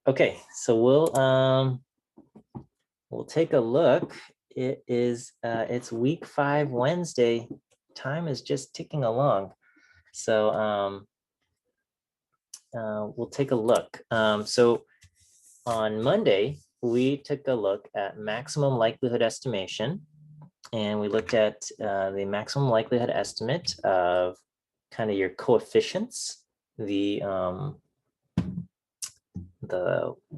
Okay, so we'll take a look. It's week 5 Wednesday. Time is just ticking along. So we'll take a look. So on Monday, we took a look at maximum likelihood estimation, and we looked at the maximum likelihood estimate of kind of your coefficients, the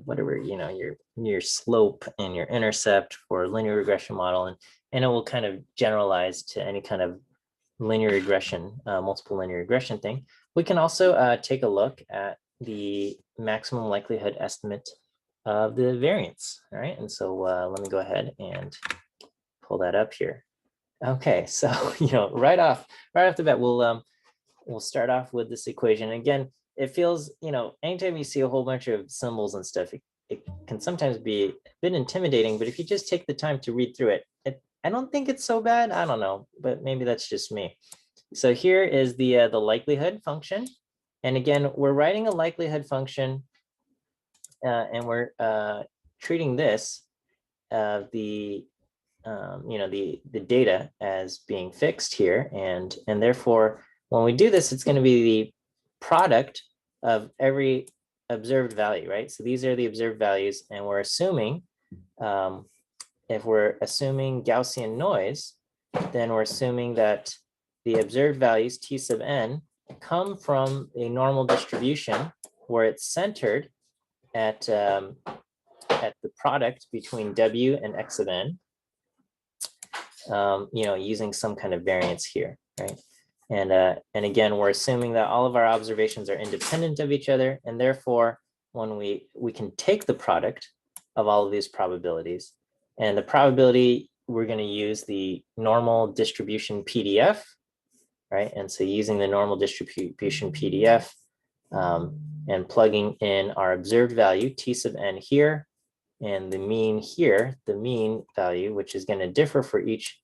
whatever, your slope and your intercept for linear regression model, and it will kind of generalize to any kind of linear regression, multiple linear regression thing. We can also take a look at the maximum likelihood estimate of the variance. All right, and so let me go ahead and pull that up here. Okay, so right off the bat, we'll start off with this equation. Again, it feels, anytime you see a whole bunch of symbols and stuff, it can sometimes be a bit intimidating, but if you just take the time to read through it, I don't think it's so bad. I don't know, but maybe that's just me. So here is the likelihood function. And again, we're writing a likelihood function and we're treating this, the data as being fixed here. And therefore, when we do this, it's going to be the product of every observed value, right? So these are the observed values, and we're assuming, if we're assuming Gaussian noise, then we're assuming that the observed values, T sub n, come from a normal distribution where it's centered at the product between W and X sub n, using some kind of variance here, right? And again, we're assuming that all of our observations are independent of each other, and therefore, when we can take the product of all of these probabilities, and the probability, we're going to use the normal distribution PDF, right? And so using the normal distribution PDF and plugging in our observed value, T sub n here, and the mean here, the mean value, which is going to differ for each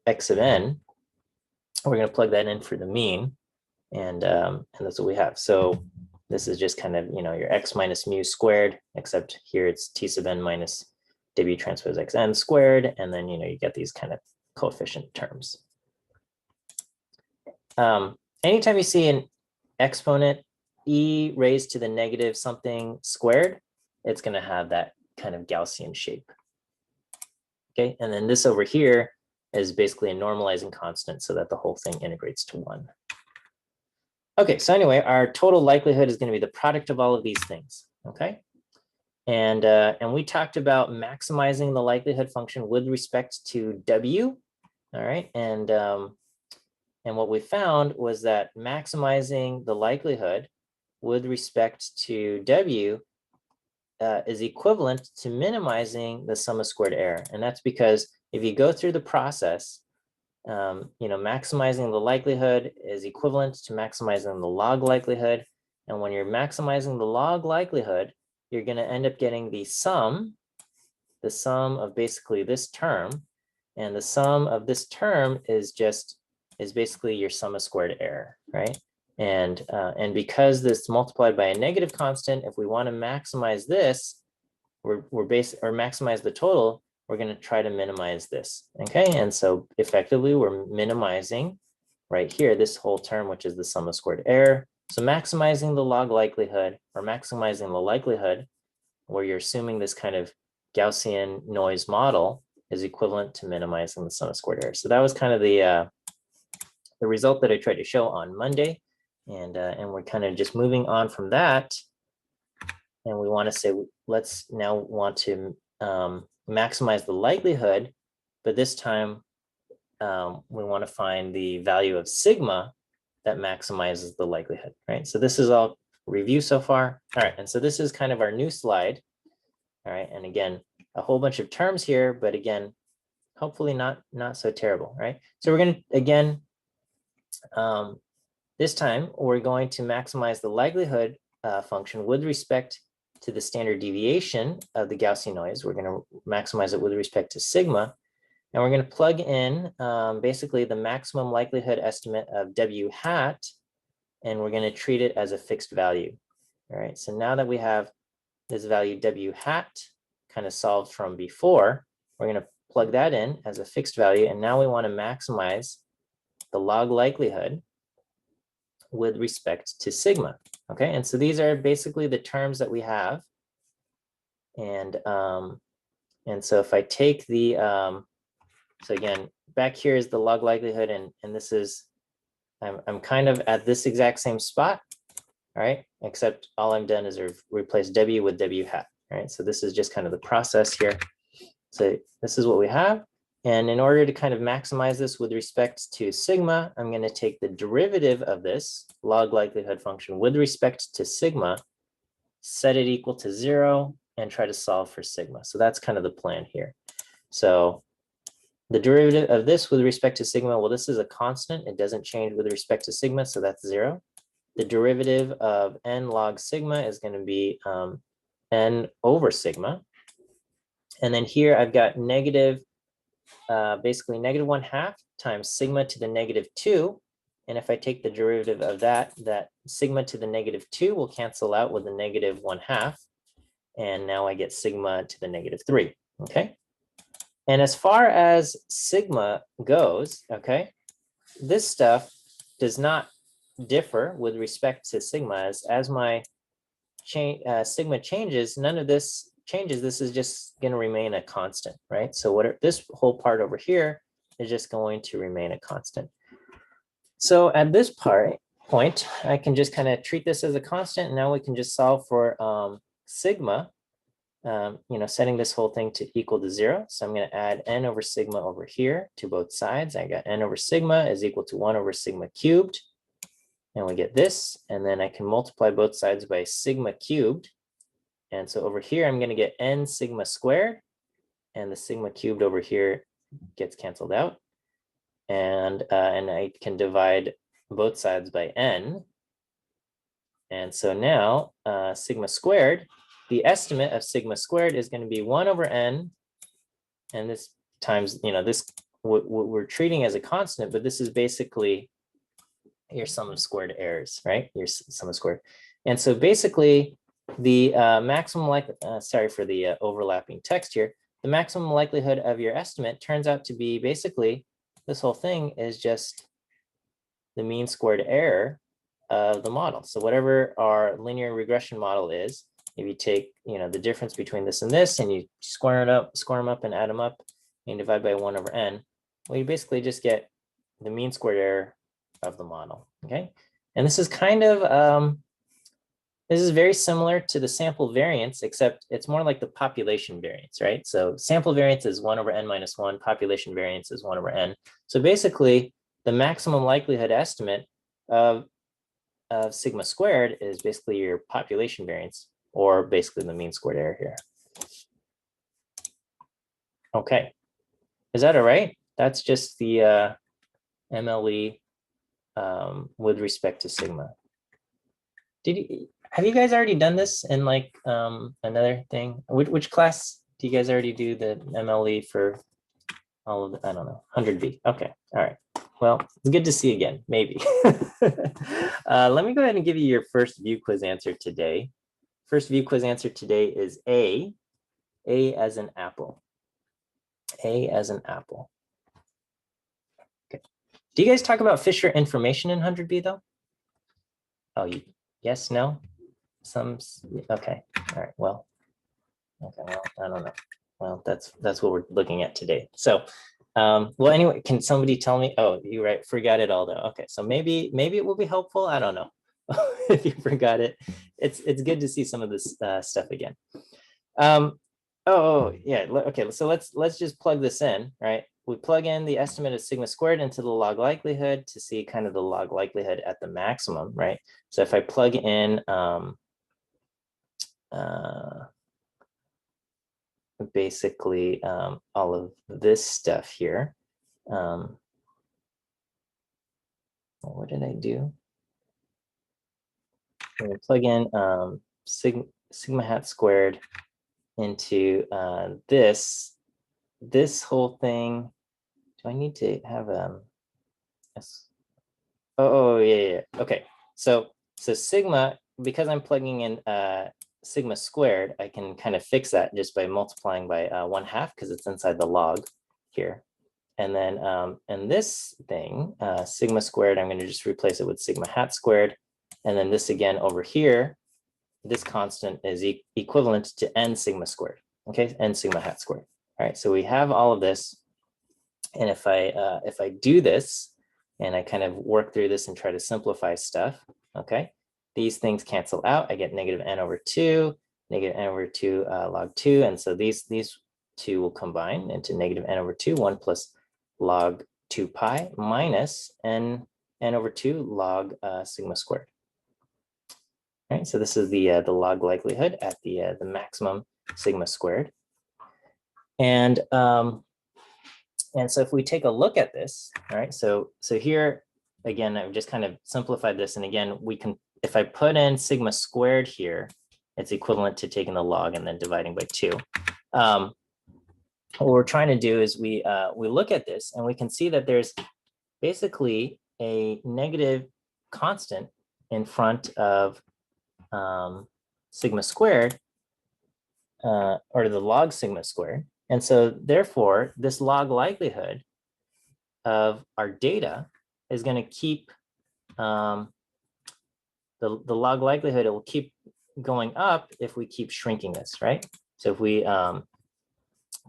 X sub n, we're going to plug that in for the mean, and that's what we have. So this is just kind of, your X minus mu squared, except here it's T sub n minus W transpose Xn squared, and then, you get these kind of coefficient terms. Anytime you see an exponent e raised to the negative something squared, it's going to have that kind of Gaussian shape. Okay, and then this over here is basically a normalizing constant so that the whole thing integrates to 1. Okay, so anyway, our total likelihood is going to be the product of all of these things, okay? And we talked about maximizing the likelihood function with respect to W, all right? And what we found was that maximizing the likelihood with respect to W is equivalent to minimizing the sum of squared error. And that's because if you go through the process, maximizing the likelihood is equivalent to maximizing the log likelihood. And when you're maximizing the log likelihood, you're going to end up getting the sum of basically this term. And the sum of this term is basically your sum of squared error, right? And because this multiplied by a negative constant, if we want to maximize this, or maximize the total, we're going to try to minimize this, okay? And so effectively, we're minimizing right here, this whole term, which is the sum of squared error. So maximizing the log likelihood, or maximizing the likelihood, where you're assuming this kind of Gaussian noise model, is equivalent to minimizing the sum of squared error. So that was kind of the result that I tried to show on Monday. And we're kind of just moving on from that. And we want to say, let's now want to maximize the likelihood, but this time we want to find the value of sigma that maximizes the likelihood, right? So this is all review so far. All right, and so this is kind of our new slide. All right, and again, a whole bunch of terms here, but again, hopefully not so terrible, right? So we're going to, again, this time we're going to maximize the likelihood function with respect to the standard deviation of the Gaussian noise. We're going to maximize it with respect to sigma. And we're going to plug in basically the maximum likelihood estimate of W hat, and we're going to treat it as a fixed value. All right, so now that we have this value w hat, kind of solved from before. We're going to plug that in as a fixed value. And now we want to maximize the log likelihood with respect to sigma. Okay, and so these are basically the terms that we have. And so if I take the, so again, back here is the log likelihood, and this is, I'm kind of at this exact same spot, all right, except all I've done is replace w with w hat, all right? So this is just kind of the process here. So this is what we have. And in order to kind of maximize this with respect to sigma, I'm going to take the derivative of this log likelihood function with respect to sigma, set it equal to 0, and try to solve for sigma. So that's kind of the plan here. So the derivative of this with respect to sigma, well, this is a constant. It doesn't change with respect to sigma, so that's 0. The derivative of n log sigma is going to be n over sigma. And then here I've got negative, basically negative 1/2 times sigma to the negative 2. And if I take the derivative of that sigma to the negative 2 will cancel out with the negative 1/2. And now I get sigma to the negative 3, okay? And as far as sigma goes, okay, this stuff does not differ with respect to sigma. As my sigma changes, none of this changes. This is just going to remain a constant, right? So this whole part over here is just going to remain a constant. So at this point, I can just kind of treat this as a constant. And now we can just solve for sigma, setting this whole thing to equal to 0. So I'm going to add n over sigma over here to both sides. I got n over sigma is equal to 1 over sigma cubed. And we get this. And then I can multiply both sides by sigma cubed. And so over here, I'm going to get n sigma squared. And the sigma cubed over here gets canceled out. And I can divide both sides by n. And so now sigma squared, the estimate of sigma squared is going to be 1 over n. And this times, this what we're treating as a constant, but this is basically your sum of squared errors, right? Your sum of squared. And so basically the maximum sorry for the overlapping text here, the maximum likelihood of your estimate turns out to be basically this whole thing is just the mean squared error of the model. So whatever our linear regression model is, if you take the difference between this and this, and you square them up and add them up, and divide by 1 over n, well, you basically just get the mean squared error of the model. Okay, and this is kind of this is very similar to the sample variance, except it's more like the population variance, right? So sample variance is 1 over n minus 1, population variance is 1 over n. So basically, the maximum likelihood estimate of sigma squared is basically your population variance, or basically the mean squared error here. Okay, is that all right? That's just the MLE with respect to sigma. Have you guys already done this in like another thing? Which class do you guys already do the MLE for all of the, I don't know, 100B? Okay, all right. Well, it's good to see you again, maybe. Let me go ahead and give you your first view quiz answer today. First view quiz answer today is A as an apple. A as an apple. Okay. Do you guys talk about Fisher information in 100B though? Oh, yes, no? Okay, all right, well, okay, well, I don't know. Well, that's what we're looking at today. So, well, anyway, can somebody tell me? Oh, you right, forgot it all though. Okay, so maybe it will be helpful. I don't know if you forgot it. It's good to see some of this stuff again. Oh yeah, okay. So let's just plug this in, right? We plug in the estimate of sigma squared into the log likelihood to see kind of the log likelihood at the maximum, right? So if I plug in basically all of this stuff here. What did I do? I'm going to plug in sigma hat squared into this whole thing. Do I need to have yes. Oh yeah. Okay. So sigma, because I'm plugging in sigma squared, I can kind of fix that just by multiplying by 1/2 because it's inside the log here. And then and this thing, sigma squared, I'm going to just replace it with sigma hat squared. And then this again over here, this constant is equivalent to n sigma squared, okay, n sigma hat squared. All right, so we have all of this. And if I do this and I kind of work through this and try to simplify stuff, okay, these things cancel out. I get negative n over 2, negative n over 2 log 2. And so these two will combine into negative n over 2, 1 plus log 2 pi minus n over 2 log sigma squared. All right, so this is the log likelihood at the maximum sigma squared. And so if we take a look at this, all right, so here, again, I've just kind of simplified this. And again, we can, if I put in sigma squared here, it's equivalent to taking the log and then dividing by 2. What we're trying to do is we look at this and we can see that there's basically a negative constant in front of sigma squared, or the log sigma squared. And so therefore, this log likelihood of our data is going to keep, the log likelihood, it will keep going up if we keep shrinking this, right? So if we,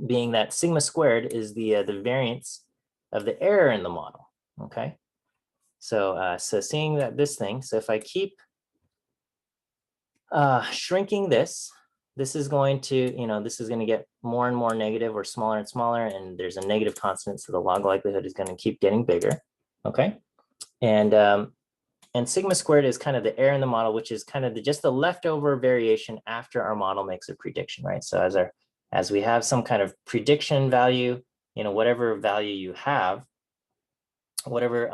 being that sigma squared is the variance of the error in the model, okay? So, so seeing that this thing, so if I keep shrinking this, this is going to, this is going to get more and more negative or smaller and smaller, and there's a negative constant, so the log likelihood is going to keep getting bigger, okay? And sigma squared is kind of the error in the model, which is kind of just the leftover variation after our model makes a prediction, right? So as we have some kind of prediction value, whatever value you have, whatever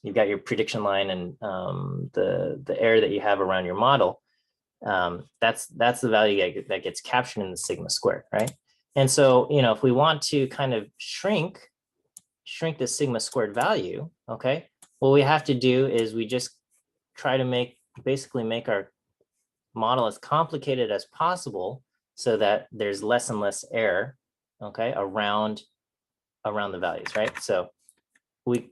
you've got your prediction line and the error that you have around your model, that's the value that gets captured in the sigma squared, right? And so, if we want to kind of shrink the sigma squared value, okay, what we have to do is we just try to basically make our model as complicated as possible so that there's less and less error, okay, around the values, right? So we're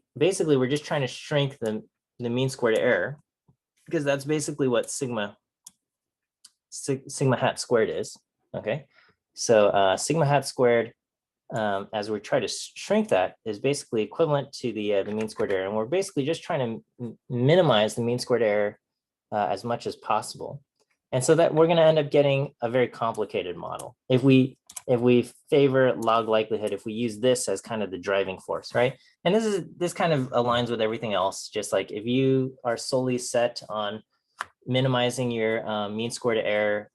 just trying to shrink the mean squared error, because that's basically what sigma hat squared is, okay? So sigma hat squared, as we try to shrink that, is basically equivalent to the mean squared error, and we're basically just trying to minimize the mean squared error as much as possible. And so that we're going to end up getting a very complicated model. If we favor log likelihood, if we use this as kind of the driving force, right? And this kind of aligns with everything else. Just like if you are solely set on minimizing your mean squared error,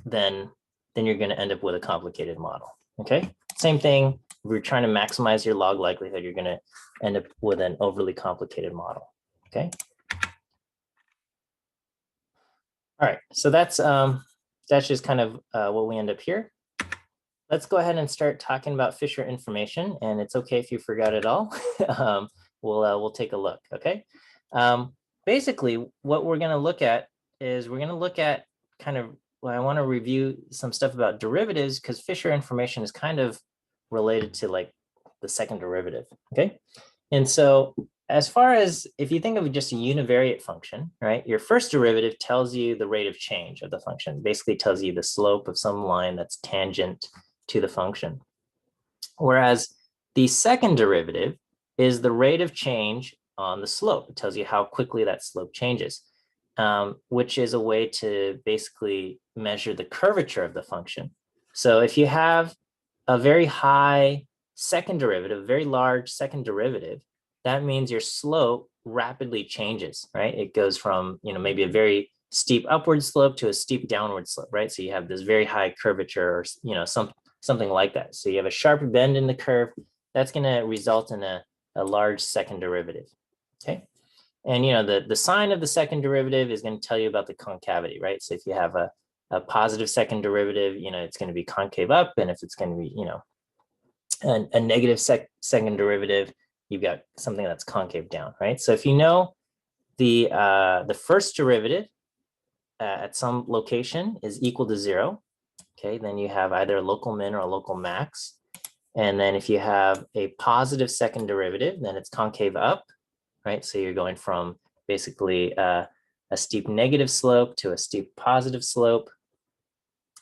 then you're going to end up with a complicated model. Okay. Same thing. If you're trying to maximize your log likelihood, you're going to end up with an overly complicated model. Okay. All right, so that's just kind of what we end up here. Let's go ahead and start talking about Fisher information, and it's okay if you forgot it all. We'll take a look, okay? Basically, what we're going to look at is we're going to look at kind of, I want to review some stuff about derivatives, because Fisher information is kind of related to like the second derivative, okay? And so as far as if you think of just a univariate function, right, your first derivative tells you the rate of change of the function, basically tells you the slope of some line that's tangent to the function. Whereas the second derivative is the rate of change on the slope. It tells you how quickly that slope changes, which is a way to basically measure the curvature of the function. So if you have a very high second derivative, a very large second derivative, that means your slope rapidly changes, right? It goes from, maybe a very steep upward slope to a steep downward slope, right? So you have this very high curvature, or, something like that. So you have a sharp bend in the curve. That's going to result in a large second derivative, okay? And, the sign of the second derivative is going to tell you about the concavity, right? So if you have a positive second derivative, it's going to be concave up. And if it's going to be, a negative second derivative, you've got something that's concave down, right? So if you know the first derivative at some location is equal to 0. Okay, then you have either a local min or a local max. And then if you have a positive second derivative, then it's concave up, right? So you're going from basically a steep negative slope to a steep positive slope.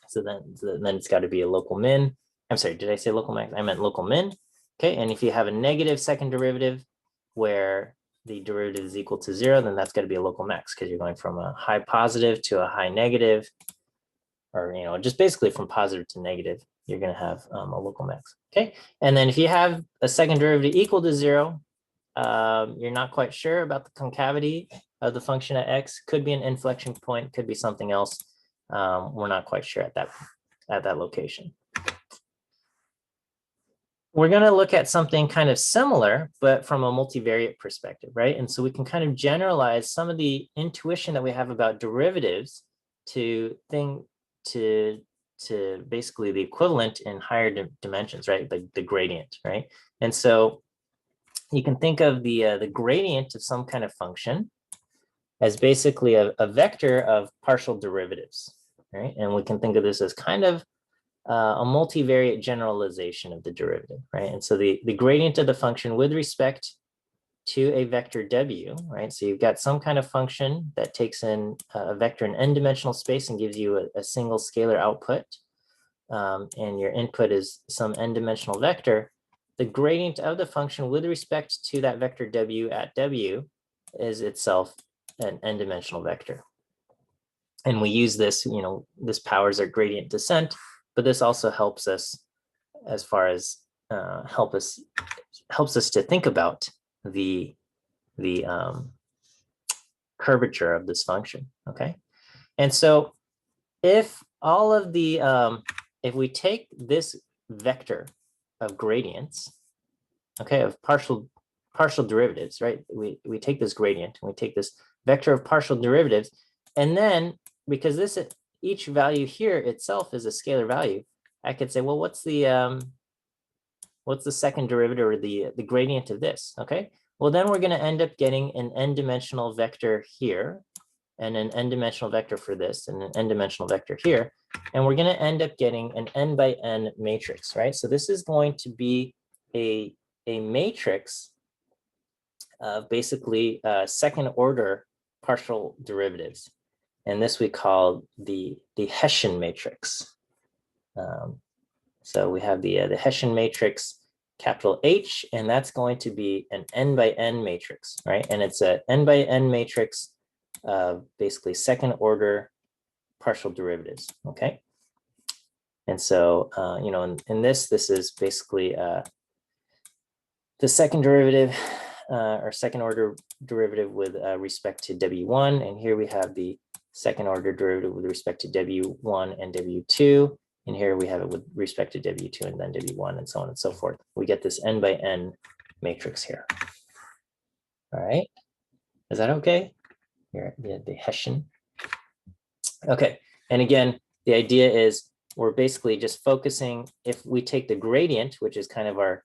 So then it's got to be a local min. I'm sorry, did I say local max? I meant local min. Okay, and if you have a negative second derivative where the derivative is equal to 0, then that's got to be a local max because you're going from a high positive to a high negative, or just basically from positive to negative, you're going to have a local max. Okay, and then if you have a second derivative equal to 0, you're not quite sure about the concavity of the function at x. Could be an inflection point, could be something else. We're not quite sure at that location. We're going to look at something kind of similar, but from a multivariate perspective, right? And so we can kind of generalize some of the intuition that we have about derivatives to basically the equivalent in higher dimensions, right? The gradient, right? And so you can think of the gradient of some kind of function as basically a vector of partial derivatives, right? And we can think of this as kind of a multivariate generalization of the derivative, right? And so the gradient of the function with respect to a vector w, right? So you've got some kind of function that takes in a vector in n-dimensional space and gives you a single scalar output, and your input is some n-dimensional vector. The gradient of the function with respect to that vector w at w is itself an n-dimensional vector. And we use this, this powers our gradient descent, but this also helps us as far as helps us to think about the curvature of this function. Okay, and so if all of the if we take this vector of gradients, okay, of partial derivatives, right? We take this gradient and we take this vector of partial derivatives, and then because each value here itself is a scalar value, I could say, well, what's the second derivative or the gradient of this? Okay, well, then we're going to end up getting an n-dimensional vector here and an n-dimensional vector for this and an n-dimensional vector here. And we're going to end up getting an n by n matrix, right? So this is going to be a matrix of basically second order partial derivatives. And this we call the Hessian matrix. So we have the Hessian matrix, capital H, and that's going to be an n by n matrix, right? And it's a n by n matrix of basically second order partial derivatives, okay? And so, in this is basically the second derivative or second order derivative with respect to W1. And here we have the second order derivative with respect to W1 and W2. And here we have it with respect to W2 and then W1 and so on and so forth. We get this n by n matrix here. All right, is that okay? Here, the Hessian. Okay, and again, the idea is we're basically just focusing, if we take the gradient, which is kind of our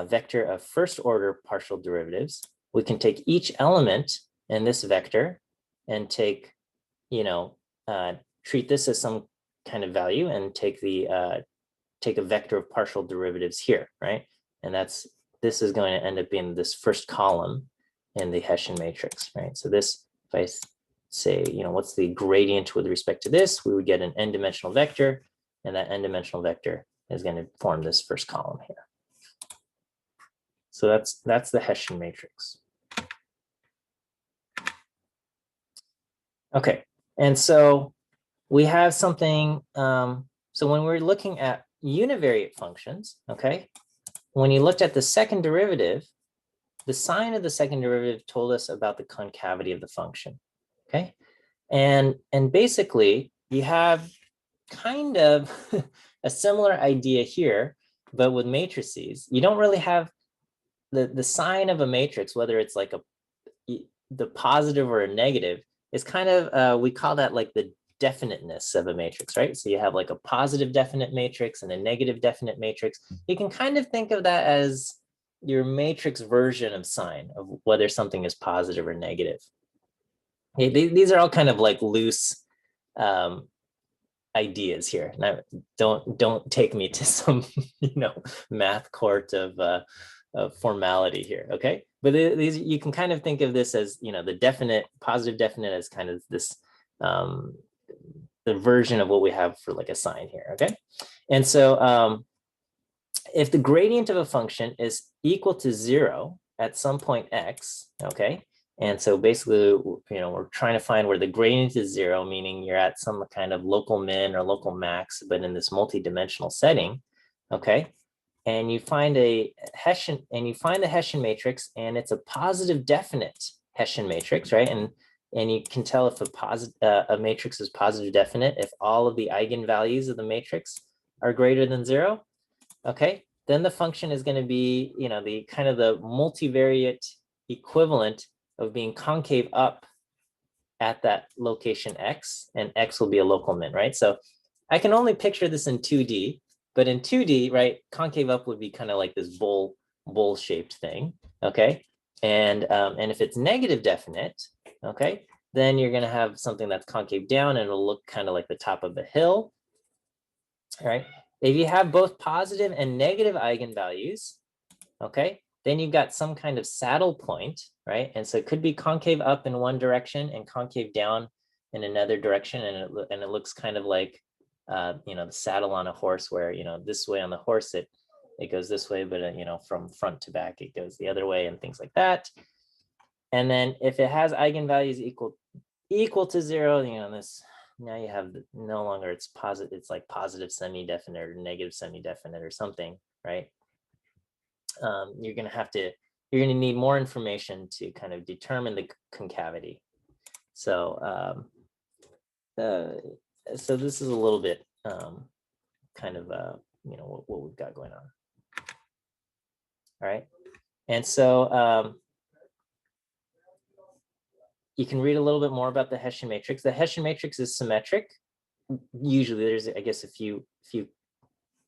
vector of first order partial derivatives, we can take each element in this vector and take, treat this as some kind of value and take a vector of partial derivatives here, right? And this is going to end up being this first column in the Hessian matrix, right? So this, if I say, what's the gradient with respect to this, we would get an n-dimensional vector, and that n-dimensional vector is going to form this first column here. So that's the Hessian matrix. Okay, and so we have something, so when we're looking at univariate functions, okay, when you looked at the second derivative, the sign of the second derivative told us about the concavity of the function, okay? And basically, you have kind of a similar idea here, but with matrices. You don't really have the sign of a matrix, whether it's like the positive or a negative, is kind of, we call that like the definiteness of a matrix, right? So you have like a positive definite matrix and a negative definite matrix. You can kind of think of that as your matrix version of sign of whether something is positive or negative. Okay, these are all kind of like loose ideas here. Now, don't take me to some math court of formality here. Okay, but these, you can kind of think of this as the definite, positive definite, as kind of this the version of what we have for like a sign here. Okay, and so if the gradient of a function is equal to 0 at some point x, okay, and so basically, we're trying to find where the gradient is 0, meaning you're at some kind of local min or local max, but in this multi-dimensional setting, okay, and you find the Hessian matrix, and it's a positive definite Hessian matrix, right? And you can tell if a matrix is positive definite if all of the eigenvalues of the matrix are greater than 0. Okay, then the function is going to be, the kind of the multivariate equivalent of being concave up at that location x, and x will be a local min, right? So I can only picture this in 2D, but in 2D, right, concave up would be kind of like this bowl-shaped thing, okay? And if it's negative definite, okay, then you're going to have something that's concave down, and it'll look kind of like the top of the hill, all right? If you have both positive and negative eigenvalues, okay, then you've got some kind of saddle point, right? And so it could be concave up in one direction and concave down in another direction, and it looks kind of like the saddle on a horse, where this way on the horse it goes this way, but from front to back it goes the other way, and things like that. And then if it has eigenvalues equal to 0, this. Now you have no longer it's positive, it's like positive semi-definite or negative semi-definite or something, right? You're going to need more information to kind of determine the concavity. So so this is a little bit kind of what we've got going on. All right, and so you can read a little bit more about the Hessian matrix. The Hessian matrix is symmetric. Usually there's, I guess, a few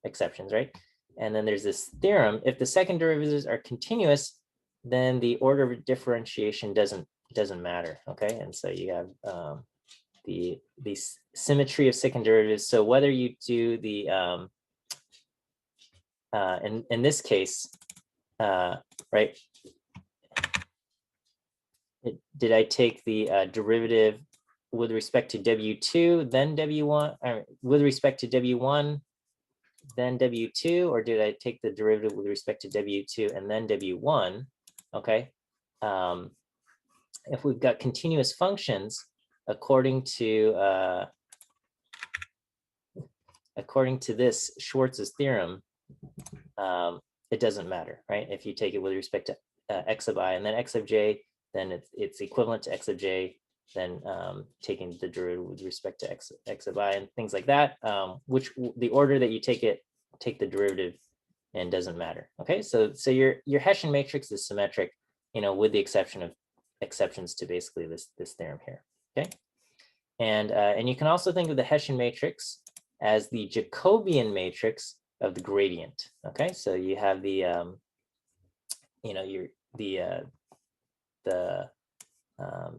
exceptions, right? And then there's this theorem: if the second derivatives are continuous, then the order of differentiation doesn't matter, okay? And so you have the symmetry of second derivatives. So whether you do the in this case, right? Did I take the derivative with respect to W2, then W1, or with respect to W1, then W2, or did I take the derivative with respect to W2 and then W1? Okay. If we've got continuous functions, according to this Schwarz's theorem, it doesn't matter, right? If you take it with respect to x of I and then x of j, then it's equivalent to x of j, then taking the derivative with respect to x of I and things like that, which the order that you take the derivative and doesn't matter. Okay, so your Hessian matrix is symmetric, with the exception of exceptions to basically this theorem here. Okay, and you can also think of the Hessian matrix as the Jacobian matrix of the gradient. Okay, so you have the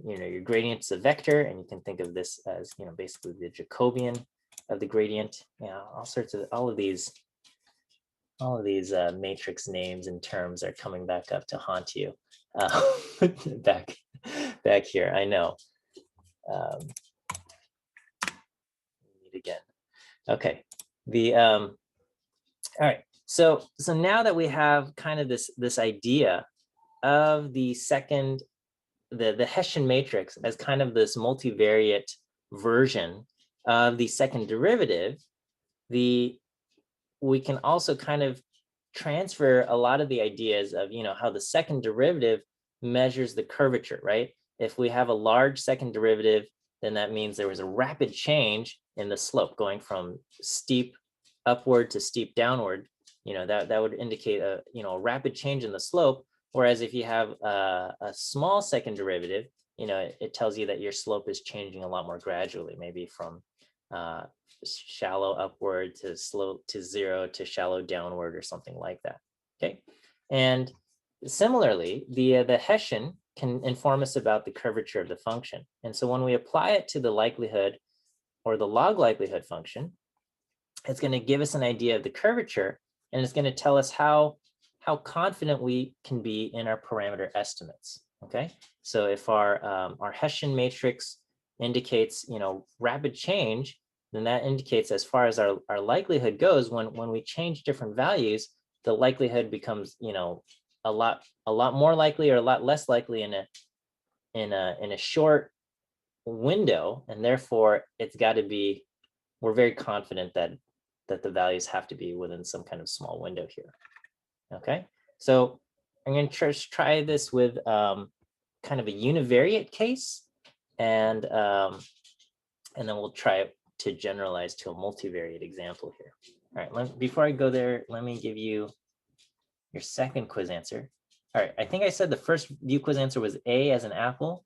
your gradient's a vector, and you can think of this as basically the Jacobian of the gradient. All of these matrix names and terms are coming back up to haunt you back here. I know. Meet again. Okay. All right. So now that we have kind of this idea of the Hessian matrix as kind of this multivariate version of the second derivative, we can also kind of transfer a lot of the ideas of how the second derivative measures the curvature, right? If we have a large second derivative, then that means there was a rapid change in the slope going from steep upward to steep downward. That would indicate a rapid change in the slope. Whereas if you have a small second derivative, it tells you that your slope is changing a lot more gradually, maybe from shallow upward to slow to 0 to shallow downward or something like that. Okay, and similarly, the Hessian can inform us about the curvature of the function. And so when we apply it to the likelihood or the log likelihood function, it's going to give us an idea of the curvature, and it's going to tell us how confident we can be in our parameter estimates. Okay, so if our Hessian matrix indicates, you know, rapid change, then that indicates as far as our likelihood goes, when we change different values, the likelihood becomes, you know, a lot more likely or a lot less likely in a short window, and therefore it's got to be, we're very confident that the values have to be within some kind of small window here. Okay, so I'm going to try this with kind of a univariate case, and then we'll try to generalize to a multivariate example here. All right, before I go there, let me give you your second quiz answer. All right, I think I said the first view quiz answer was A as in apple.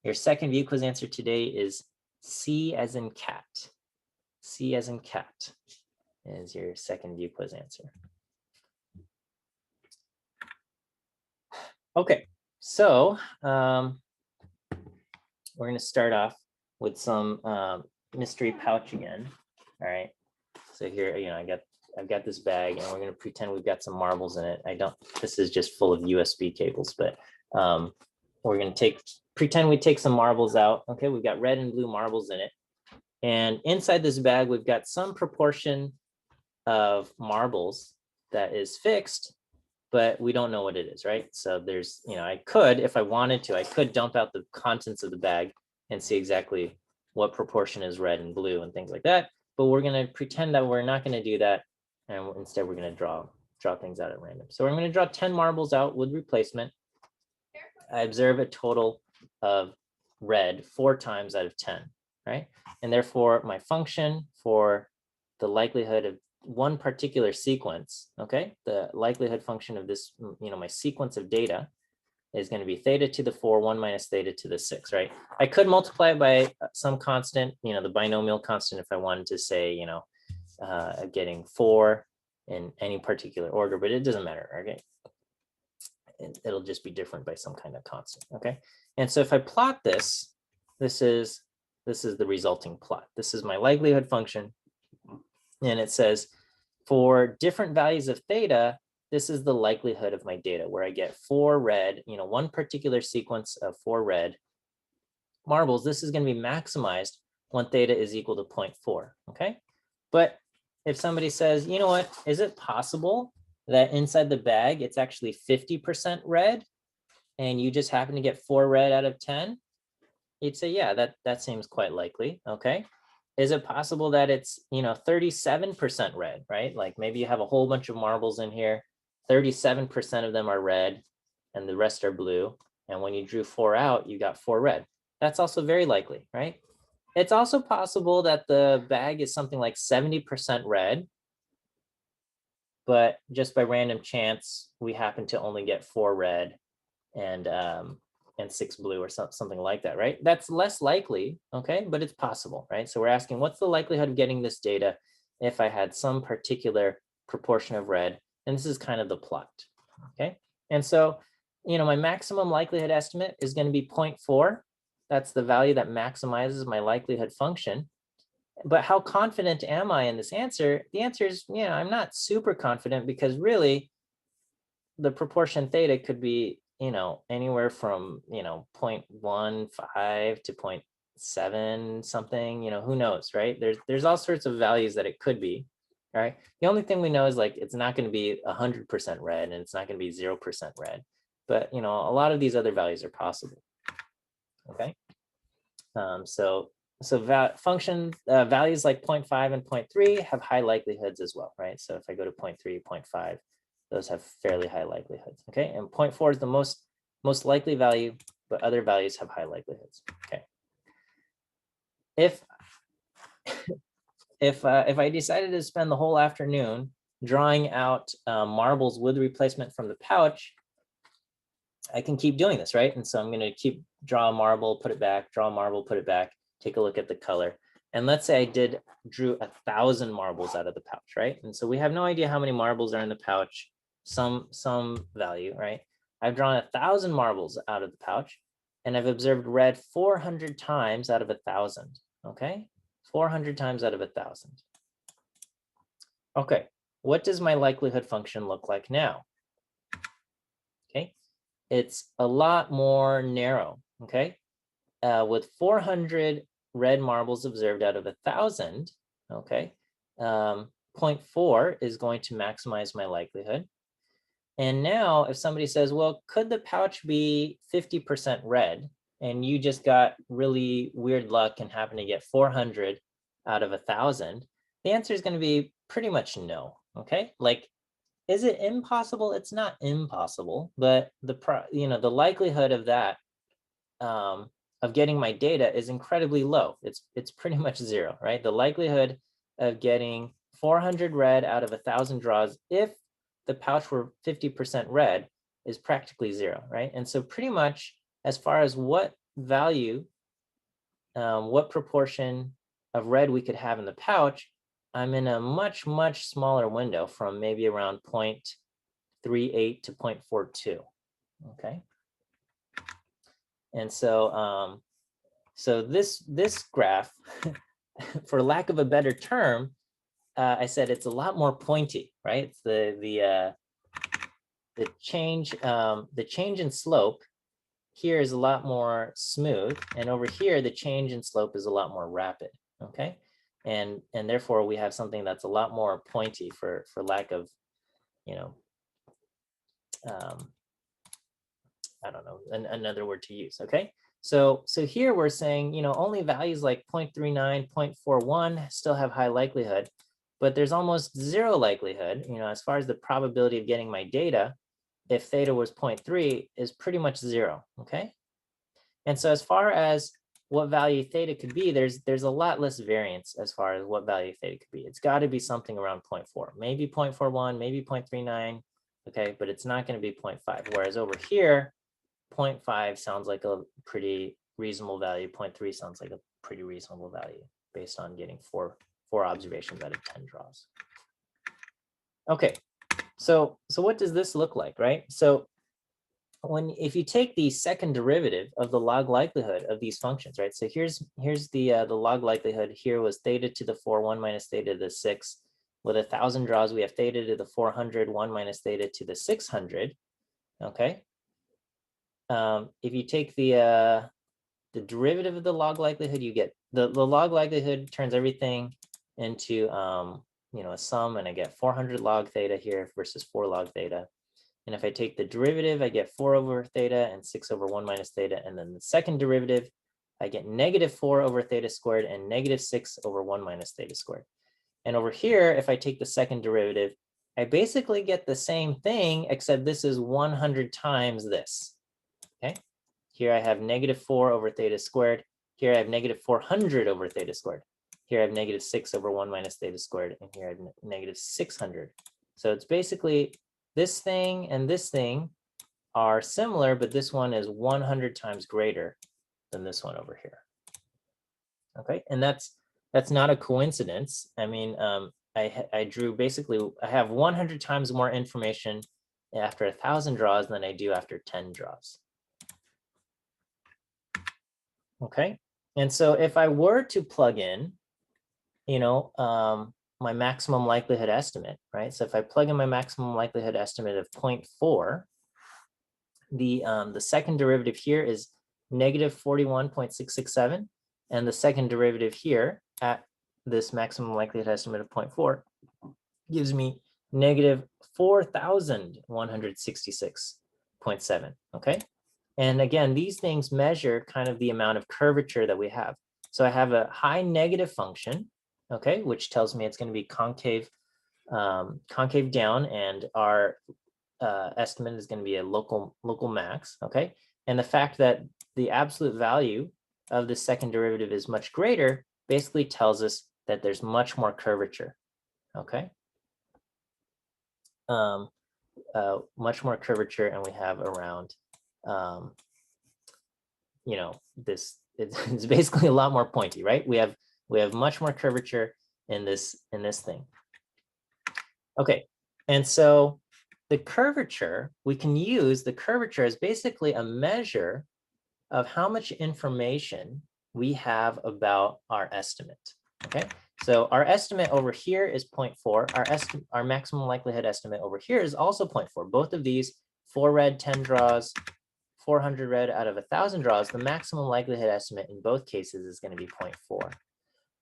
Your second view quiz answer today is C as in cat. C as in cat is your second view quiz answer. Okay, so we're going to start off with some mystery pouch again. All right, so here, you know, I've got this bag, and we're going to pretend we've got some marbles in it. This is just full of USB cables, but we're going to pretend we take some marbles out. Okay, we've got red and blue marbles in it, and inside this bag we've got some proportion of marbles that is fixed, but we don't know what it is, right? So there's, you know, I could, if I wanted to, I could dump out the contents of the bag and see exactly what proportion is red and blue and things like that. But we're going to pretend that we're not going to do that, and instead we're going to draw things out at random. So I'm going to draw 10 marbles out with replacement. I observe a total of red 4 times out of 10, right? And therefore my function for the likelihood of one particular sequence, okay, the likelihood function of this, you know, my sequence of data is going to be theta to the 4, 1 minus theta to the 6, right? I could multiply it by some constant, you know, the binomial constant, if I wanted to say, you know, getting 4 in any particular order, but it doesn't matter, okay? It'll just be different by some kind of constant, okay? And so if I plot this, this is the resulting plot. This is my likelihood function. And it says for different values of theta, this is the likelihood of my data, where I get 4 red, you know, one particular sequence of 4 red marbles. This is going to be maximized when theta is equal to 0.4, okay? But if somebody says, you know what, is it possible that inside the bag it's actually 50% red and you just happen to get 4 red out of 10? You'd say, yeah, that seems quite likely, okay? Is it possible that it's, you know, 37% red, right? Like maybe you have a whole bunch of marbles in here, 37% of them are red and the rest are blue. And when you drew 4 out, you got 4 red. That's also very likely, right? It's also possible that the bag is something like 70% red, but just by random chance, we happen to only get 4 red and 6 blue or something like that, right? That's less likely, okay, but it's possible, right? So we're asking, what's the likelihood of getting this data if I had some particular proportion of red? And this is kind of the plot, okay? And so, you know, my maximum likelihood estimate is going to be 0.4. That's the value that maximizes my likelihood function. But how confident am I in this answer? The answer is, yeah, I'm not super confident, because really the proportion theta could be, you know, anywhere from, you know, 0.15 to 0.7 something, you know, who knows, right? There's all sorts of values that it could be, right? The only thing we know is like, it's not going to be 100% red and it's not going to be 0% red, but, you know, a lot of these other values are possible, okay? Function values like 0.5 and 0.3 have high likelihoods as well, right? So if I go to 0.3, 0.5, those have fairly high likelihoods, okay? And 0.4 is the most likely value, but other values have high likelihoods, okay? If I decided to spend the whole afternoon drawing out marbles with replacement from the pouch, I can keep doing this, right? And so I'm going to draw a marble, put it back, draw a marble, put it back, take a look at the color. And let's say I drew 1,000 marbles out of the pouch, right? And so we have no idea how many marbles are in the pouch, some value, right? I've drawn 1,000 marbles out of the pouch, and I've observed red 400 times out of 1,000. Okay, 400 times out of 1,000. Okay, what does my likelihood function look like now? Okay, it's a lot more narrow. Okay, with 400 red marbles observed out of 1,000. Okay, 0.4 is going to maximize my likelihood. And now if somebody says, well, could the pouch be 50% red? And you just got really weird luck and happen to get 400 out of 1,000, the answer is going to be pretty much no. Okay, like, is it impossible? It's not impossible, but the likelihood of that, of getting my data is incredibly low. It's pretty much zero, right? The likelihood of getting 400 red out of 1,000 draws, if the pouch were 50% red, is practically zero, right? And so pretty much as far as what value, what proportion of red we could have in the pouch, I'm in a much, much smaller window from maybe around 0.38 to 0.42, okay? And so, so this graph, for lack of a better term, I said it's a lot more pointy, right? It's the change in slope here is a lot more smooth, and over here the change in slope is a lot more rapid. Okay, and therefore we have something that's a lot more pointy for lack of, I don't know, another word to use. Okay, so here we're saying, only values like 0.39, 0.41 still have high likelihood, but there's almost zero likelihood, as far as the probability of getting my data, if theta was 0.3, is pretty much zero. Okay, and so as far as what value theta could be, there's a lot less variance as far as what value theta could be. It's got to be something around 0.4, maybe 0.41, maybe 0.39. Okay, but it's not going to be 0.5. Whereas over here, 0.5 sounds like a pretty reasonable value. 0.3 sounds like a pretty reasonable value based on getting four observations out of 10 draws. Okay, so what does this look like, right? So if you take the second derivative of the log likelihood of these functions, right? So here's the log likelihood. Here was theta to the 4, 1 minus theta to the 6. With 1,000 draws, we have theta to the 400, 1 minus theta to the 600. Okay. If you take the derivative of the log likelihood, you get the log likelihood turns everything into a sum, and I get 400 log theta here versus 4 log theta. And if I take the derivative, I get 4 over theta and 6 over 1 minus theta. And then the second derivative, I get negative 4 over theta squared and negative 6 over 1 minus theta squared. And over here, if I take the second derivative, I basically get the same thing, except this is 100 times this. Okay, here I have negative 4 over theta squared. Here I have negative 400 over theta squared. Here I have negative 6 over 1 minus theta squared. And here I have negative 600. So it's basically this thing and this thing are similar, but this one is 100 times greater than this one over here. Okay, and that's not a coincidence. I mean, I drew basically, I have 100 times more information after 1,000 draws than I do after 10 draws. Okay, and so if I were to plug in, my maximum likelihood estimate, right? So if I plug in my maximum likelihood estimate of 0.4, the second derivative here is negative 41.667, and the second derivative here at this maximum likelihood estimate of 0.4 gives me negative 4,166.7. Okay, and again, these things measure kind of the amount of curvature that we have. So I have a high negative function, okay, which tells me it's going to be concave down, and our estimate is going to be a local max. Okay, and the fact that the absolute value of the second derivative is much greater basically tells us that there's much more curvature. Okay, much more curvature, and we have around this, it's basically a lot more pointy, right? We have much more curvature in this thing. Okay, and so the curvature, we can use the curvature as basically a measure of how much information we have about our estimate, okay? So our estimate over here is 0.4. Our maximum likelihood estimate over here is also 0.4. Both of these, 4 red, 10 draws, 400 red out of 1,000 draws, the maximum likelihood estimate in both cases is going to be 0.4.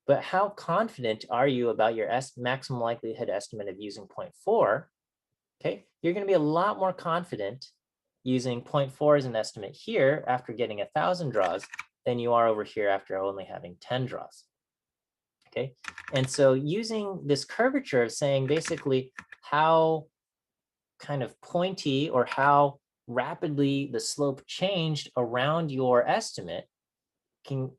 But how confident are you about your maximum likelihood estimate of using 0.4? Okay, you're going to be a lot more confident using 0.4 as an estimate here after getting 1,000 draws than you are over here after only having 10 draws. Okay, and so using this curvature of saying basically how kind of pointy or how rapidly the slope changed around your estimate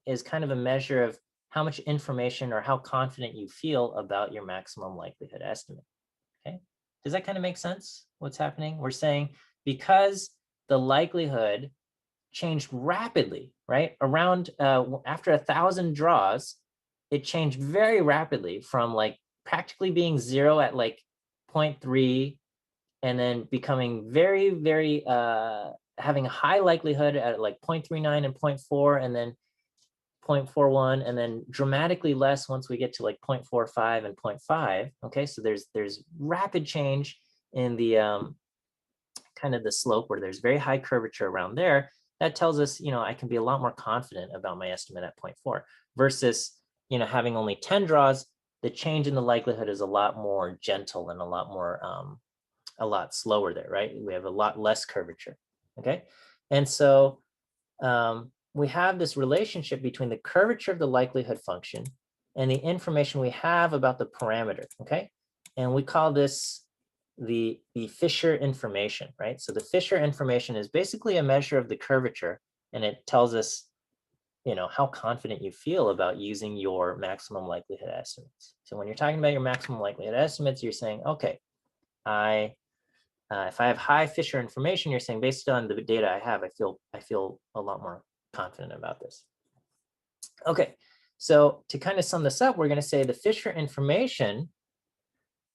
is kind of a measure of how much information or how confident you feel about your maximum likelihood estimate. Okay, does that kind of make sense? What's happening? We're saying because the likelihood changed rapidly, right? Around after 1,000 draws, it changed very rapidly from like practically being 0 at like 0.3 and then becoming very, very, having a high likelihood at like 0.39 and 0.4 and then 0.41 and then dramatically less once we get to like 0.45 and 0.5. Okay, so there's rapid change in the kind of the slope where there's very high curvature around there. That tells us, you know, I can be a lot more confident about my estimate at 0.4 versus, you know, having only 10 draws, the change in the likelihood is a lot more gentle and a lot more, a lot slower there, right? We have a lot less curvature, okay? And so we have this relationship between the curvature of the likelihood function and the information we have about the parameter, okay? And we call this the Fisher information, right? So the Fisher information is basically a measure of the curvature, and it tells us, you know, how confident you feel about using your maximum likelihood estimates. So when you're talking about your maximum likelihood estimates, you're saying, okay, if I have high Fisher information, you're saying based on the data I have, I feel a lot more confident about this. Okay, so to kind of sum this up, we're going to say the Fisher information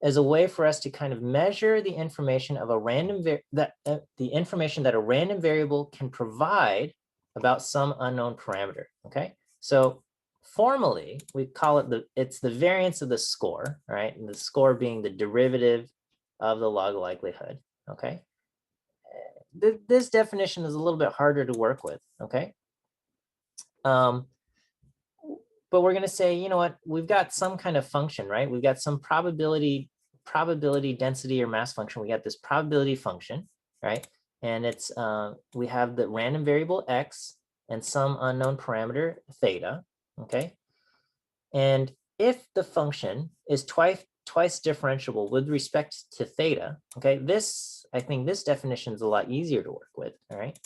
is a way for us to kind of measure the information of a random the information that a random variable can provide about some unknown parameter. Okay, so formally we call it it's the variance of the score, right? And the score being the derivative of the log likelihood. Okay, this definition is a little bit harder to work with. Okay, but we're going to say, you know what, we've got some kind of function, right? We've got some probability density or mass function. We got this probability function, right? And it's we have the random variable x and some unknown parameter theta, okay? And if the function is twice differentiable with respect to theta, okay, I think this definition is a lot easier to work with, all right?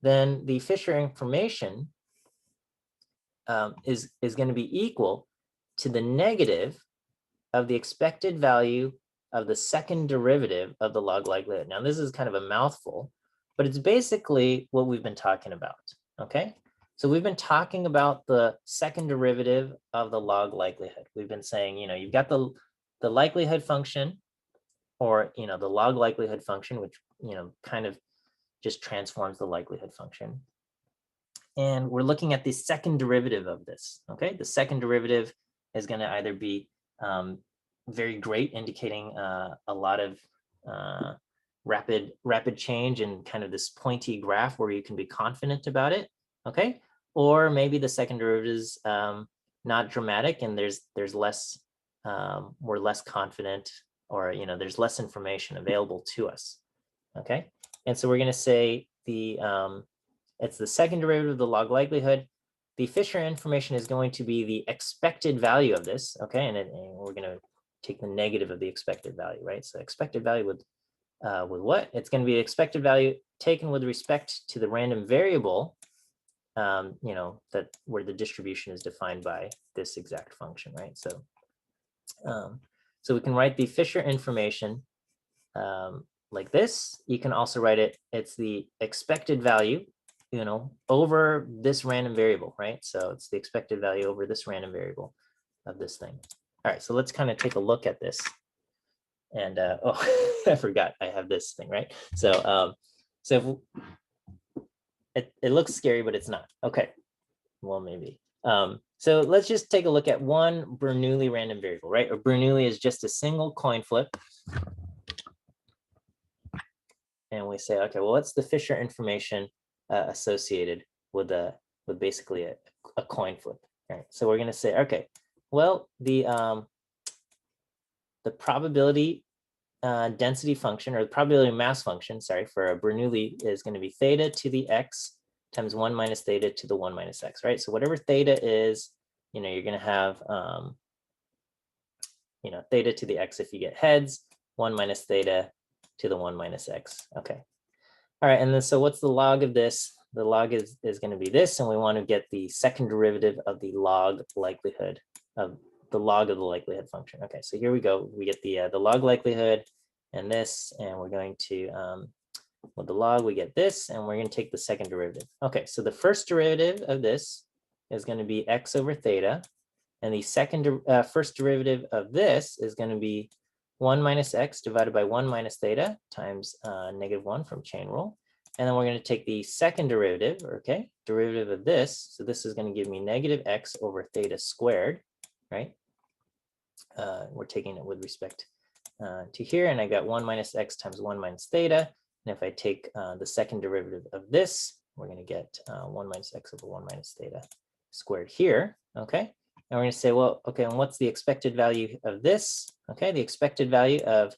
Then the Fisher information is going to be equal to the negative of the expected value of the second derivative of the log likelihood. Now, this is kind of a mouthful, but it's basically what we've been talking about, okay? So we've been talking about the second derivative of the log likelihood. We've been saying, you know, you've got the likelihood function, or, you know, the log likelihood function, which, you know, kind of just transforms the likelihood function. And we're looking at the second derivative of this, okay? The second derivative is going to either be very great, indicating a lot of rapid change and kind of this pointy graph where you can be confident about it, okay? Or maybe the second derivative is not dramatic and there's less, we're less confident, or, you know, there's less information available to us, okay? And so we're going to say it's the second derivative of the log likelihood. The Fisher information is going to be the expected value of this, okay? And we're going to take the negative of the expected value, right? So expected value with what? It's going to be expected value taken with respect to the random variable, you know, that where the distribution is defined by this exact function, right? So, so we can write the Fisher information like this. You can also write it, it's the expected value, you know, over this random variable, right? So it's the expected value over this random variable of this thing. All right, so let's kind of take a look at this. And oh, I forgot I have this thing, right? So so if it looks scary, but it's not. Okay, well, maybe. So let's just take a look at one Bernoulli random variable, right? Or Bernoulli is just a single coin flip. And we say, okay, well, what's the Fisher information associated with basically a coin flip, right? So we're going to say, okay, well, the probability density function, or the probability mass function, sorry, for a Bernoulli is going to be theta to the x times 1 minus theta to the 1 minus x, right? So whatever theta is, you know, you're going to have, you know, theta to the x if you get heads, 1 minus theta to the 1 minus x. Okay. All right. And then so what's the log of this? The log is going to be this, and we want to get the second derivative of the log likelihood of the log of the likelihood function. Okay, so here we go. We get the log likelihood and this, and we're going to, with the log, we get this, and we're going to take the second derivative. Okay, so the first derivative of this is going to be x over theta, and the second first derivative of this is going to be 1 minus x divided by 1 minus theta times -1 from chain rule. And then we're going to take the second derivative, okay, derivative of this. So this is going to give me -x over theta squared, right? We're taking it with respect to here, and I got 1 minus x times 1 minus theta. And if I take the second derivative of this, we're going to get 1 minus x over 1 minus theta squared here, okay? And we're going to say, well, okay, and what's the expected value of this? Okay, the expected value of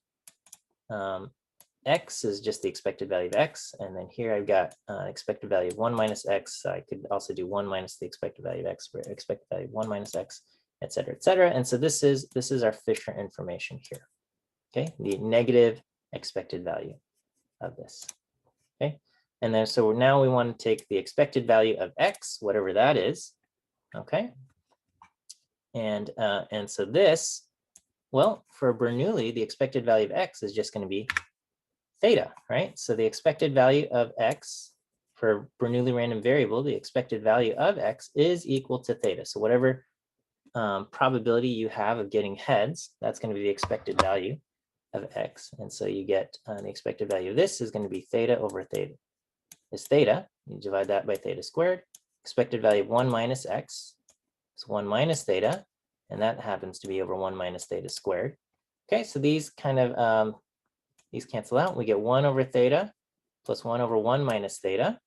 x is just the expected value of x. And then here I've got expected value of 1 minus x. So I could also do 1 minus the expected value of x for expected value of 1 minus x, et cetera, et cetera. And so this is our Fisher information here. Okay, the negative expected value of this. Okay, and then so now we want to take the expected value of x, whatever that is. Okay, and so this, well, for Bernoulli, the expected value of x is just going to be theta, right? So the expected value of x for Bernoulli random variable, the expected value of x is equal to theta. So whatever probability you have of getting heads, that's going to be the expected value of x. And so you get the expected value of this is going to be theta over theta. Is theta, you divide that by theta squared. Expected value of 1 minus x is 1 minus theta, and that happens to be over 1 minus theta squared. Okay, so these kind of, these cancel out. We get 1 over theta plus 1 over 1 minus theta.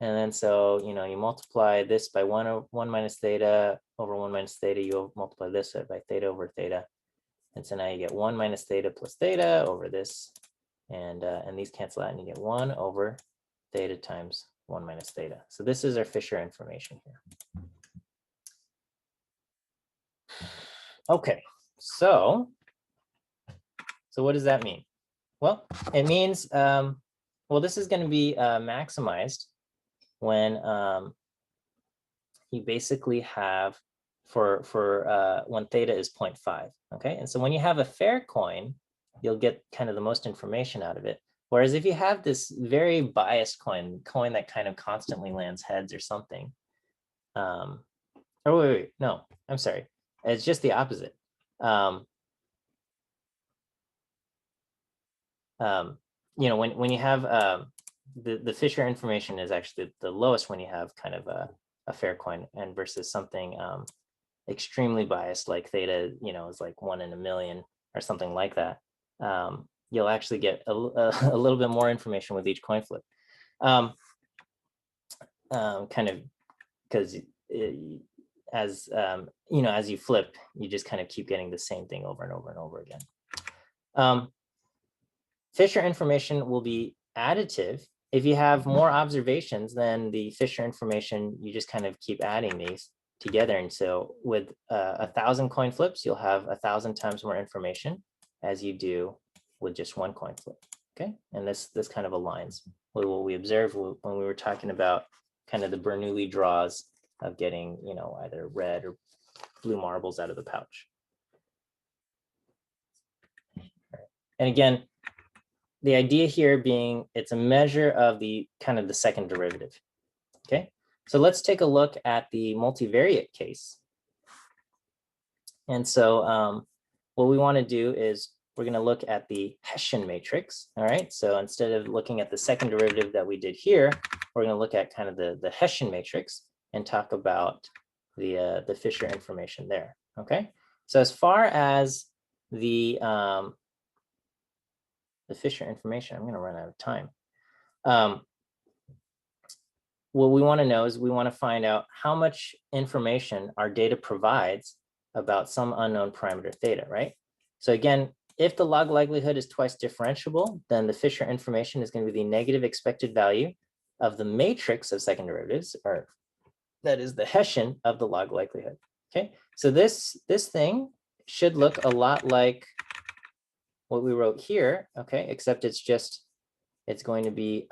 And then so, you know, you multiply this by 1 minus theta over 1 minus theta, you multiply this by theta over theta. And so now you get 1 minus theta plus theta over this. And these cancel out, and you get 1 over theta times 1 minus theta. So this is our Fisher information here. Okay, so what does that mean? Well, it means, well, this is going to be maximized when you basically have for when theta is 0.5. Okay, and so when you have a fair coin, you'll get kind of the most information out of it. Whereas if you have this very biased coin that kind of constantly lands heads or something, oh wait, no, I'm sorry, it's just the opposite. You know, when you have the Fisher information is actually the lowest when you have kind of a fair coin, and versus something extremely biased like theta, you know, is like 1 in a million or something like that. You'll actually get a little bit more information with each coin flip. Kind of because as you know, as you flip, you just kind of keep getting the same thing over and over and over again. Fisher information will be additive. If you have more observations than the Fisher information, you just kind of keep adding these together. And so with 1,000 coin flips, you'll have 1,000 times more information as you do with just one coin flip. Okay, and this kind of aligns with what we observed when we were talking about kind of the Bernoulli draws of getting, you know, either red or blue marbles out of the pouch. And again, the idea here being it's a measure of the kind of the second derivative. Okay, so let's take a look at the multivariate case. And so what we want to do is we're going to look at the Hessian matrix. All right. So instead of looking at the second derivative that we did here, we're going to look at kind of the Hessian matrix and talk about the Fisher information there. Okay. So as far as the Fisher information, I'm going to run out of time. What we want to know is we want to find out how much information our data provides about some unknown parameter theta, right? So again, if the log likelihood is twice differentiable, then the Fisher information is going to be the negative expected value of the matrix of second derivatives, or that is the Hessian of the log likelihood. Okay, so this thing should look a lot like what we wrote here, okay, except it's going to be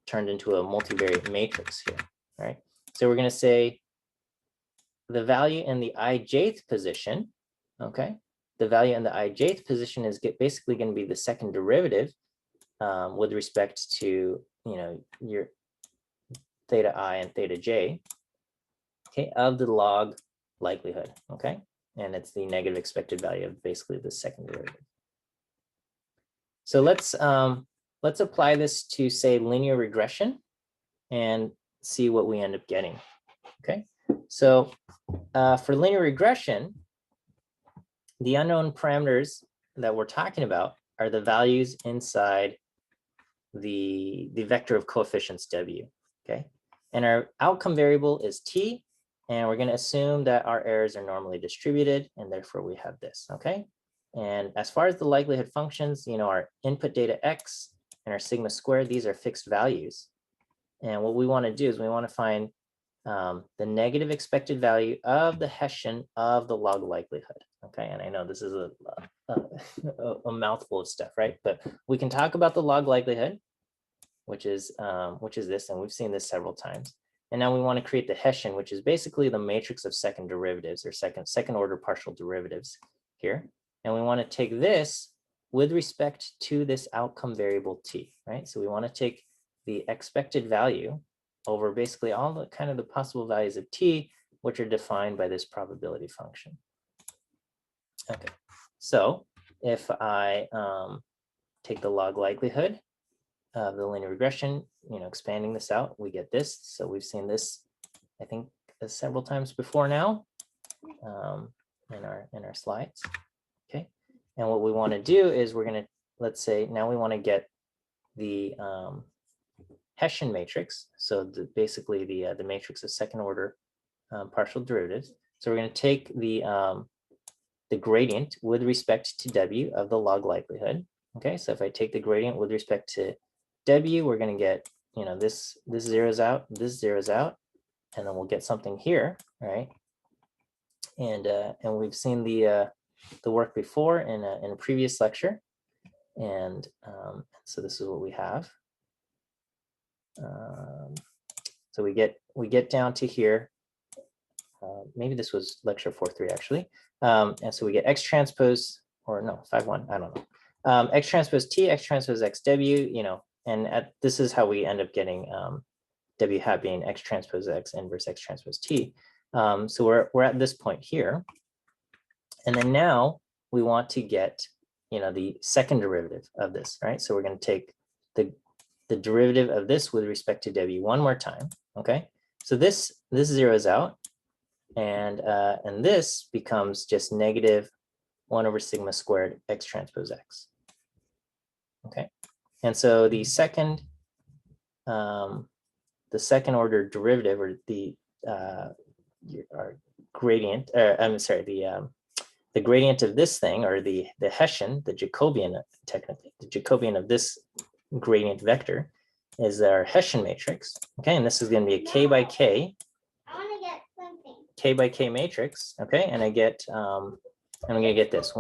turned into a multivariate matrix here, right? So we're going to say the value in the ijth position, okay? The value in the ijth position is basically going to be the second derivative with respect to, your theta I and theta j, okay, of the log likelihood, okay? And it's the negative expected value of basically the second derivative. So let's apply this to, say, linear regression and see what we end up getting, okay? So for linear regression, the unknown parameters that we're talking about are the values inside the vector of coefficients W, okay? And our outcome variable is T, and we're going to assume that our errors are normally distributed, and therefore we have this, okay? And as far as the likelihood functions, our input data X and our sigma squared, these are fixed values. And what we want to do is we want to find the negative expected value of the Hessian of the log likelihood. Okay, and I know this is a mouthful of stuff, right? But we can talk about the log likelihood, which is this, and we've seen this several times. And now we want to create the Hessian, which is basically the matrix of second derivatives or second order partial derivatives here. And we want to take this with respect to this outcome variable T, right? So we want to take the expected value over basically all the kind of the possible values of T, which are defined by this probability function. Okay, so if I take the log likelihood of the linear regression, expanding this out, we get this. So we've seen this, I think, several times before now in our slides. Okay, and what we want to do is we're going to, let's say now we want to get the Hessian matrix, so basically the matrix of second order partial derivatives. So we're going to take the gradient with respect to W of the log likelihood. Okay, so if I take the gradient with respect to W, we're going to get, this zeroes out, this zeroes out, and then we'll get something here, right? And we've seen the work before in a previous lecture, and so this is what we have. So we get down to here. Maybe this was lecture 4.3 actually. And so we get X transpose, or no, 5.1, I don't know. X transpose T, X transpose XW, and this is how we end up getting W hat being X transpose X inverse X transpose T. So we're at this point here. And then now we want to get, the second derivative of this, right? So we're going to take the derivative of this with respect to W one more time, okay? So this zeroes out, and this becomes just negative 1 over sigma squared X transpose X, okay? And so the second order derivative, or the gradient, I'm sorry, the gradient of this thing, or the Hessian, the Jacobian, technically, the Jacobian of this gradient vector is our Hessian matrix. Okay, and this is going to be a K by K. I want to get something. K by K matrix. Okay, and I get I'm going to get this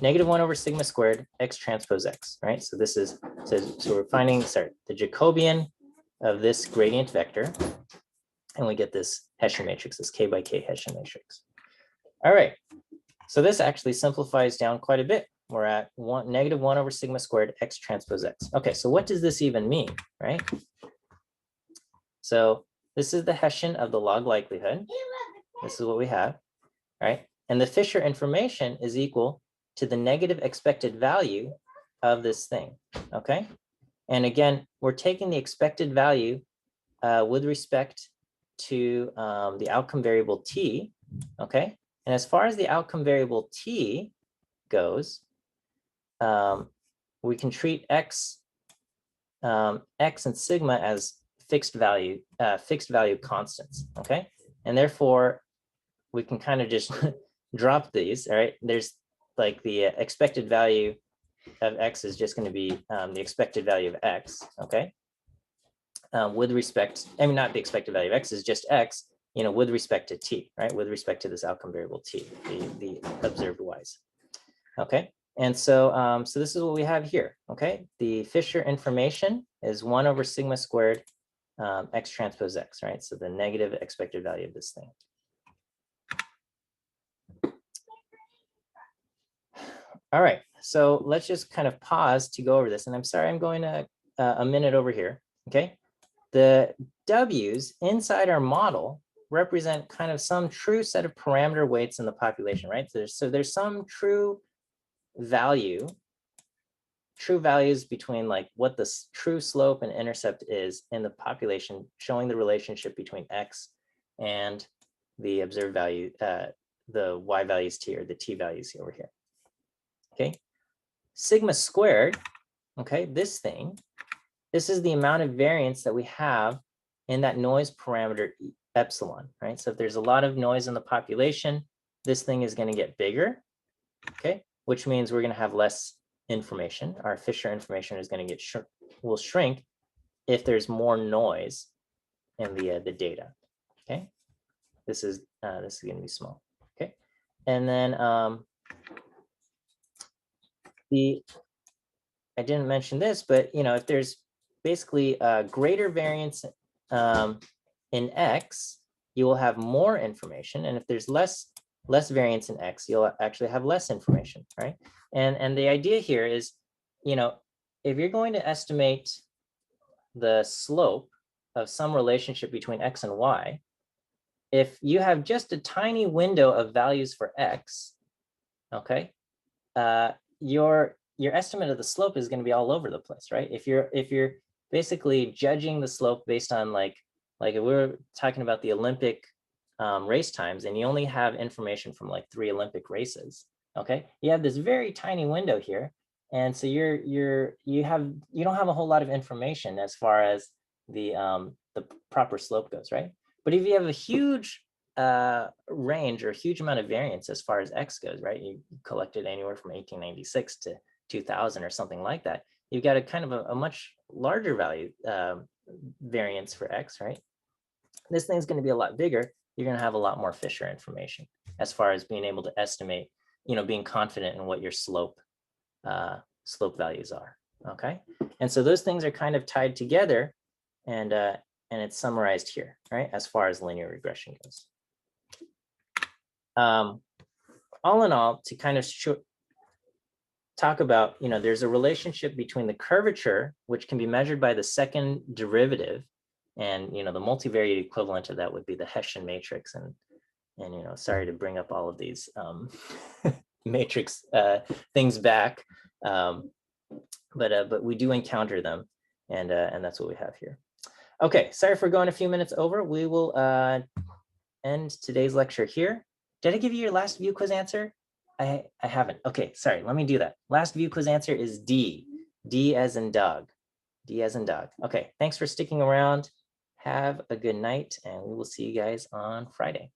negative 1 over sigma squared X transpose X. Right. So this is so we're finding the Jacobian of this gradient vector, and we get this Hessian matrix, this K by K Hessian matrix. All right. So this actually simplifies down quite a bit. We're at negative 1 over sigma squared X transpose X. Okay, so what does this even mean, right? So this is the Hessian of the log likelihood. This is what we have, right? And the Fisher information is equal to the negative expected value of this thing, okay? And again, we're taking the expected value with respect to the outcome variable t, okay? And as far as the outcome variable t goes, we can treat x and sigma as fixed value constants, okay? And therefore, we can kind of just drop these, all right? There's like the expected value of x is just going to be the expected value of x, okay? With respect, I mean, not the expected value of x is just x, you know, with respect to t, right? With respect to this outcome variable t, the observed y's, okay? And so, so this is what we have here, okay? The Fisher information is 1 over sigma squared x transpose x, right? So the negative expected value of this thing. All right, so let's just kind of pause to go over this. And I'm sorry, I'm going to a minute over here, okay? The W's inside our model represent kind of some true set of parameter weights in the population, right? So there's some true values between like what the true slope and intercept is in the population, showing the relationship between x and the observed value, the y values t or the t values over here. Okay, sigma squared, okay, this is the amount of variance that we have in that noise parameter epsilon, right? So if there's a lot of noise in the population, this thing is going to get bigger, okay, which means we're going to have less information. Our Fisher information is going to get will shrink if there's more noise in the data, okay? This is going to be small, okay? And then I didn't mention this, but you know, if there's basically greater variance in x, you will have more information, and if there's less variance in x, you'll actually have less information, right? And the idea here is, you know, if you're going to estimate the slope of some relationship between x and y, if you have just a tiny window of values for x, okay, your estimate of the slope is going to be all over the place, right? If you're basically judging the slope based on like if we're talking about the Olympic race times, and you only have information from like 3 Olympic races, okay? You have this very tiny window here, and so you don't have a whole lot of information as far as the proper slope goes, right? But if you have a huge range or a huge amount of variance as far as x goes, right? You collected anywhere from 1896 to 2000 or something like that. You've got a kind of a much larger value variance for x, right? This thing's going to be a lot bigger. You're going to have a lot more Fisher information as far as being able to estimate, you know, being confident in what your slope values are. Okay, and so those things are kind of tied together, and it's summarized here, right? As far as linear regression goes. All in all, to kind of talk about, you know, there's a relationship between the curvature, which can be measured by the second derivative, and, you know, the multivariate equivalent of that would be the Hessian matrix. And you know, sorry to bring up all of these matrix things back, but we do encounter them, and that's what we have here. Okay, sorry for going a few minutes over. We will end today's lecture here. Did I give you your last view quiz answer? I haven't. Okay, sorry, let me do that. Last view quiz answer is D. D as in dog. D as in dog. Okay, thanks for sticking around. Have a good night, and we will see you guys on Friday.